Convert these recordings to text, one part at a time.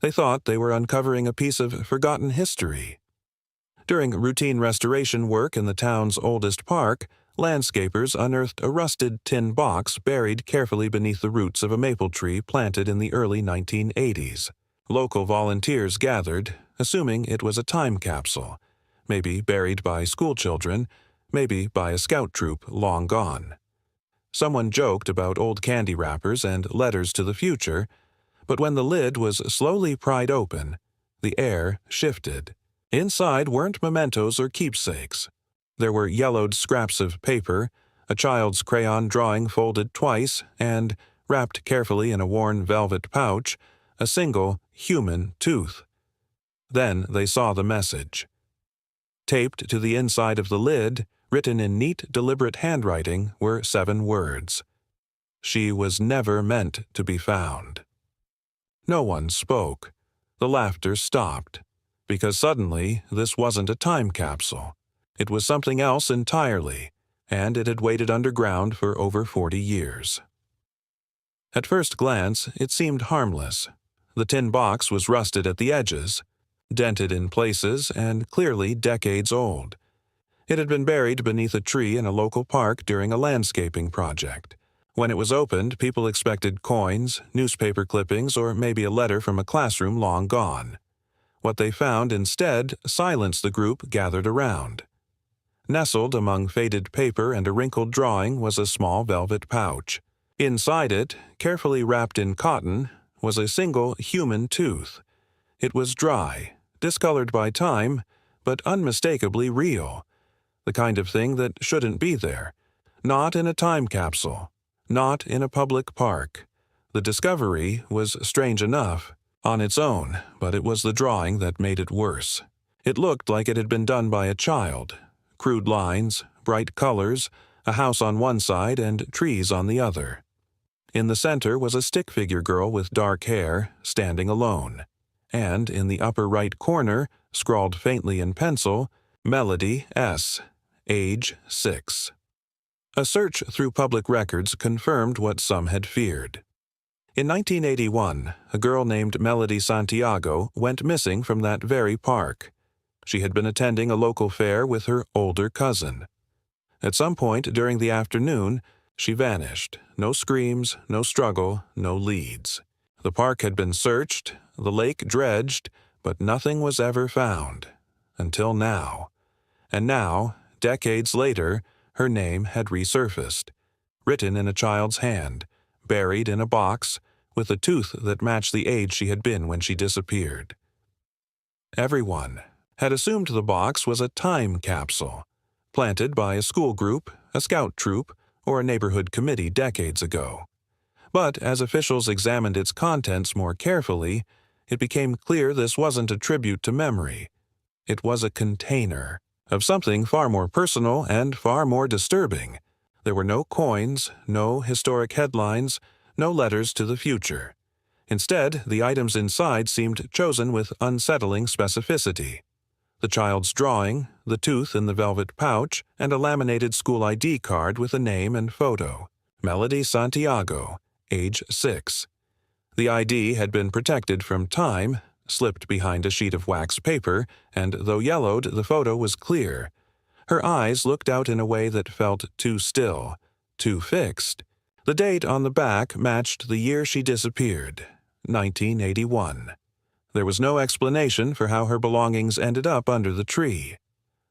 They thought they were uncovering a piece of forgotten history. During routine restoration work in the town's oldest park, landscapers unearthed a rusted tin box buried carefully beneath the roots of a maple tree planted in the early 1980s. Local volunteers gathered, assuming it was a time capsule, maybe buried by schoolchildren, maybe by a scout troop long gone. Someone joked about old candy wrappers and letters to the future, but when the lid was slowly pried open, the air shifted. Inside weren't mementos or keepsakes. There were yellowed scraps of paper, a child's crayon drawing folded twice, and, wrapped carefully in a worn velvet pouch, a single human tooth. Then they saw the message. Taped to the inside of the lid, written in neat, deliberate handwriting, were 7 words. She was never meant to be found. No one spoke. The laughter stopped, because suddenly this wasn't a time capsule. It was something else entirely, and it had waited underground for over 40 years. At first glance, it seemed harmless. The tin box was rusted at the edges, dented in places, and clearly decades old. It had been buried beneath a tree in a local park during a landscaping project. When it was opened, people expected coins, newspaper clippings, or maybe a letter from a classroom long gone. What they found instead silenced the group gathered around. Nestled among faded paper and a wrinkled drawing was a small velvet pouch. Inside it, carefully wrapped in cotton, was a single human tooth. It was dry, discolored by time, but unmistakably real. The kind of thing that shouldn't be there. Not in a time capsule. Not in a public park. The discovery was strange enough on its own, but it was the drawing that made it worse. It looked like it had been done by a child. Crude lines, bright colors, a house on one side and trees on the other. In the center was a stick figure girl with dark hair, standing alone. And in the upper right corner, scrawled faintly in pencil, Melody S., age 6. A search through public records confirmed what some had feared. In 1981, a girl named Melody Santiago went missing from that very park. She had been attending a local fair with her older cousin. At some point during the afternoon, she vanished. No screams, no struggle, no leads. The park had been searched, the lake dredged, but nothing was ever found. Until now. And now, decades later, her name had resurfaced, written in a child's hand, buried in a box, with a tooth that matched the age she had been when she disappeared. Everyone had assumed the box was a time capsule, planted by a school group, a scout troop, or a neighborhood committee decades ago. But as officials examined its contents more carefully, it became clear this wasn't a tribute to memory. It was a container of something far more personal and far more disturbing. There were no coins, no historic headlines, no letters to the future. Instead, the items inside seemed chosen with unsettling specificity. The child's drawing, the tooth in the velvet pouch, and a laminated school ID card with a name and photo. Melody Santiago, age 6. The ID had been protected from time, slipped behind a sheet of wax paper, and though yellowed, the photo was clear. Her eyes looked out in a way that felt too still, too fixed. The date on the back matched the year she disappeared, 1981. There was no explanation for how her belongings ended up under the tree.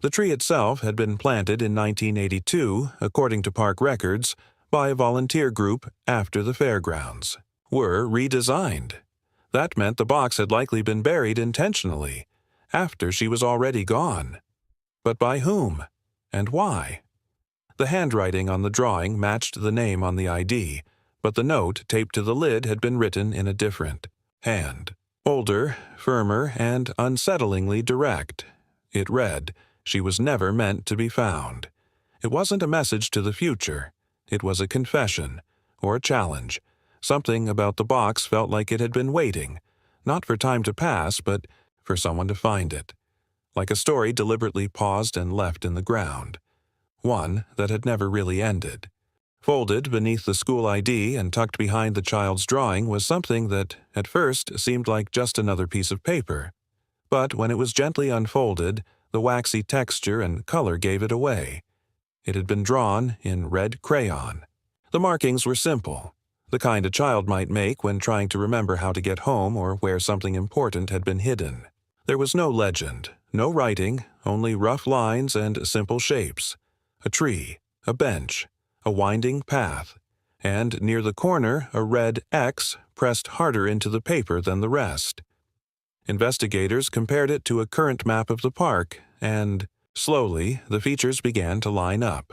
The tree itself had been planted in 1982, according to park records, by a volunteer group after the fairgrounds were redesigned. That meant the box had likely been buried intentionally, after she was already gone. But by whom? And why? The handwriting on the drawing matched the name on the ID, but the note taped to the lid had been written in a different hand. Older, firmer, and unsettlingly direct. It read, "She was never meant to be found." It wasn't a message to the future. It was a confession, or a challenge. Something about the box felt like it had been waiting, not for time to pass, but for someone to find it. Like a story deliberately paused and left in the ground. One that had never really ended. Folded beneath the school ID and tucked behind the child's drawing was something that, at first, seemed like just another piece of paper. But when it was gently unfolded, the waxy texture and color gave it away. It had been drawn in red crayon. The markings were simple, the kind a child might make when trying to remember how to get home or where something important had been hidden. There was no legend, no writing, only rough lines and simple shapes. A tree, a bench, a winding path, and near the corner a red X pressed harder into the paper than the rest. Investigators compared it to a current map of the park, and slowly the features began to line up.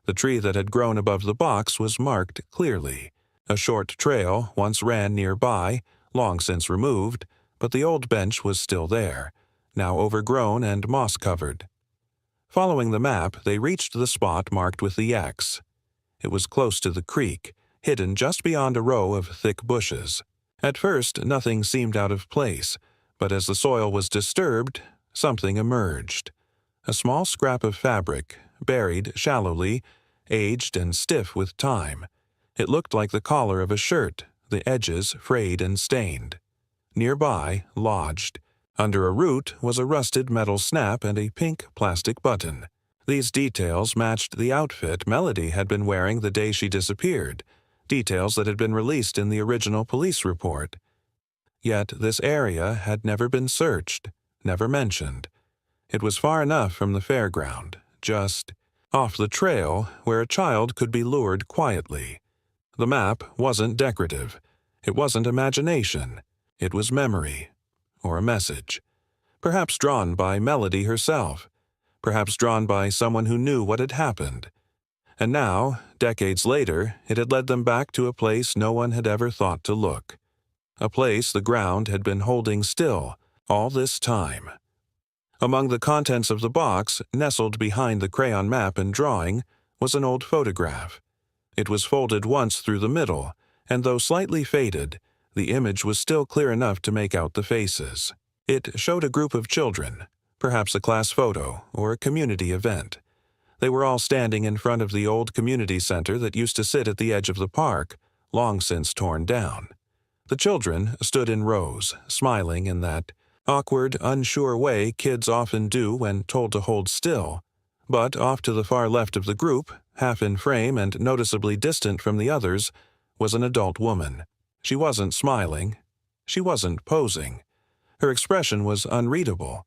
The tree that had grown above the box was marked clearly. A short trail once ran nearby, long since removed, but the old bench was still there, now overgrown and moss-covered. Following the map, they reached the spot marked with the X. It was close to the creek, hidden just beyond a row of thick bushes. At first, nothing seemed out of place, but as the soil was disturbed, something emerged. A small scrap of fabric, buried shallowly, aged and stiff with time. It looked like the collar of a shirt, the edges frayed and stained. Nearby, lodged, under a root, was a rusted metal snap and a pink plastic button. These details matched the outfit Melody had been wearing the day she disappeared, details that had been released in the original police report. Yet this area had never been searched, never mentioned. It was far enough from the fairground, just off the trail where a child could be lured quietly. The map wasn't decorative. It wasn't imagination. It was memory, or a message. Perhaps drawn by Melody herself. Perhaps drawn by someone who knew what had happened. And now, decades later, it had led them back to a place no one had ever thought to look. A place the ground had been holding still all this time. Among the contents of the box, nestled behind the crayon map and drawing, was an old photograph. It was folded once through the middle, and though slightly faded, the image was still clear enough to make out the faces. It showed a group of children, perhaps a class photo or a community event. They were all standing in front of the old community center that used to sit at the edge of the park, long since torn down. The children stood in rows, smiling in that awkward, unsure way kids often do when told to hold still. But off to the far left of the group, half in frame and noticeably distant from the others, was an adult woman. She wasn't smiling. She wasn't posing. Her expression was unreadable.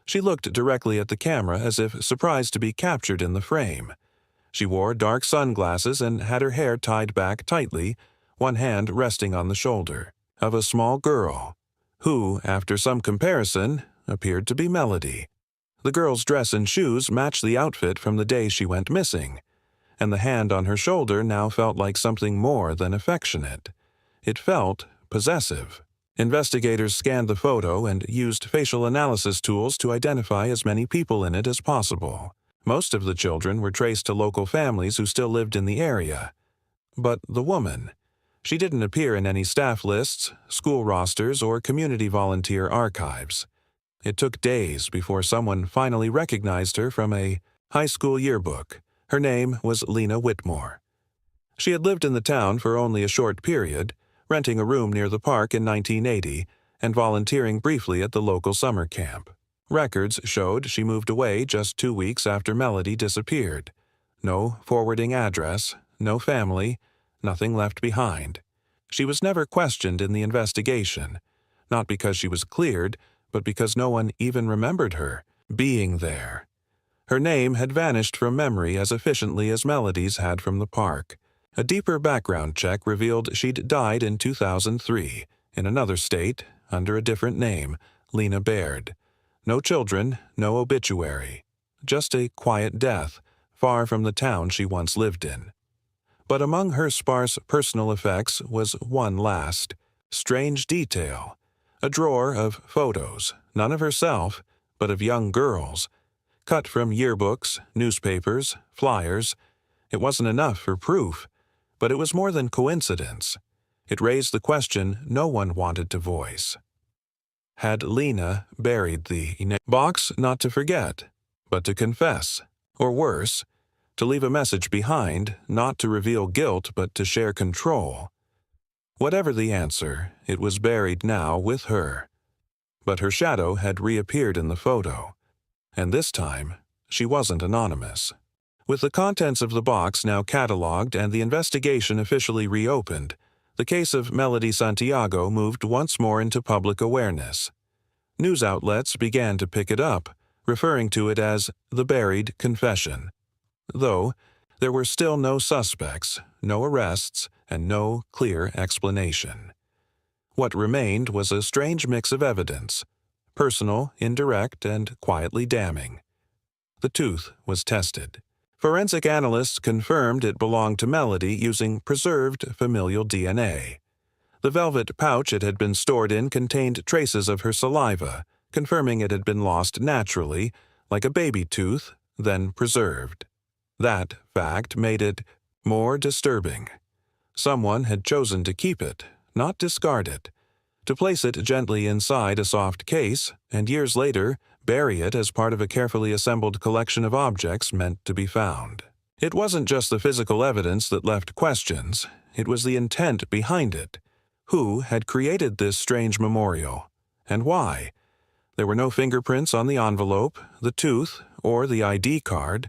She looked directly at the camera as if surprised to be captured in the frame. She wore dark sunglasses and had her hair tied back tightly, one hand resting on the shoulder of a small girl, who, after some comparison, appeared to be Melody. The girl's dress and shoes matched the outfit from the day she went missing, and the hand on her shoulder now felt like something more than affectionate. It felt possessive. Investigators scanned the photo and used facial analysis tools to identify as many people in it as possible. Most of the children were traced to local families who still lived in the area. But the woman, she didn't appear in any staff lists, school rosters, or community volunteer archives. It took days before someone finally recognized her from a high school yearbook. Her name was Lena Whitmore. She had lived in the town for only a short period, renting a room near the park in 1980 and volunteering briefly at the local summer camp. Records showed she moved away just 2 weeks after Melody disappeared. No forwarding address, no family, nothing left behind. She was never questioned in the investigation, not because she was cleared, but because no one even remembered her being there. Her name had vanished from memory as efficiently as Melody's had from the park. A deeper background check revealed she'd died in 2003, in another state, under a different name, Lena Baird. No children, no obituary. Just a quiet death, far from the town she once lived in. But among her sparse personal effects was one last, strange detail. A drawer of photos, none of herself, but of young girls, cut from yearbooks, newspapers, flyers. It wasn't enough for proof, but it was more than coincidence. It raised the question no one wanted to voice. Had Lena buried the box not to forget, but to confess, or worse, to leave a message behind, not to reveal guilt but to share control. Whatever the answer, it was buried now with her. But her shadow had reappeared in the photo, and this time she wasn't anonymous. With the contents of the box now cataloged and the investigation officially reopened, the case of Melody Santiago moved once more into public awareness. News outlets began to pick it up, referring to it as the buried confession. Though there were still no suspects, no arrests, and no clear explanation. What remained was a strange mix of evidence, personal, indirect, and quietly damning. The tooth was tested. Forensic analysts confirmed it belonged to Melody using preserved familial DNA. The velvet pouch it had been stored in contained traces of her saliva, confirming it had been lost naturally, like a baby tooth, then preserved. That fact made it more disturbing. Someone had chosen to keep it, not discard it, to place it gently inside a soft case, and years later bury it as part of a carefully assembled collection of objects meant to be found. It wasn't just the physical evidence that left questions, it was the intent behind it. Who had created this strange memorial, and why? There were no fingerprints on the envelope, the tooth, or the ID card.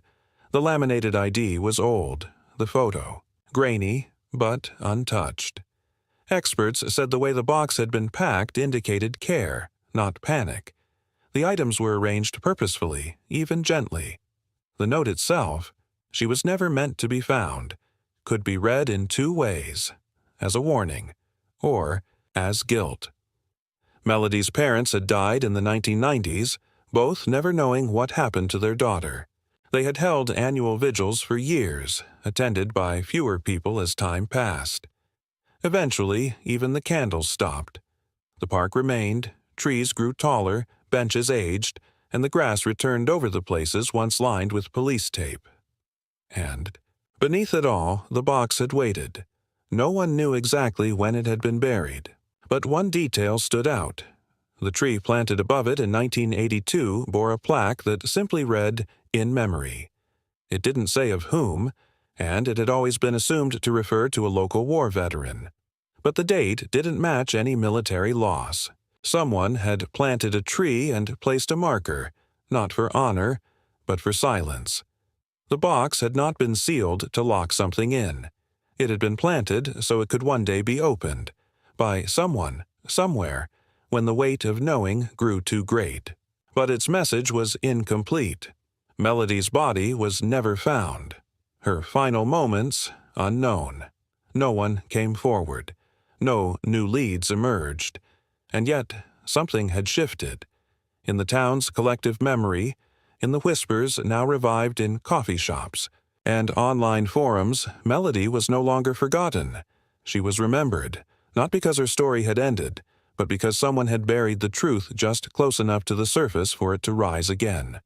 The laminated ID was old, the photo grainy, but untouched. Experts said the way the box had been packed indicated care, not panic. The items were arranged purposefully, even gently. The note itself, "She was never meant to be found," could be read in two ways, as a warning, or as guilt. Melody's parents had died in the 1990s, both never knowing what happened to their daughter. They had held annual vigils for years, attended by fewer people as time passed. Eventually, even the candles stopped. The park remained, trees grew taller, benches aged, and the grass returned over the places once lined with police tape. And, beneath it all, the box had waited. No one knew exactly when it had been buried, but one detail stood out. The tree planted above it in 1982 bore a plaque that simply read, "In Memory." It didn't say of whom, and it had always been assumed to refer to a local war veteran. But the date didn't match any military loss. Someone had planted a tree and placed a marker, not for honor, but for silence. The box had not been sealed to lock something in. It had been planted so it could one day be opened, by someone, somewhere, when the weight of knowing grew too great. But its message was incomplete. Melody's body was never found. Her final moments, unknown. No one came forward. No new leads emerged. And yet, something had shifted. In the town's collective memory, in the whispers now revived in coffee shops and online forums, Melody was no longer forgotten. She was remembered, not because her story had ended, but because someone had buried the truth just close enough to the surface for it to rise again.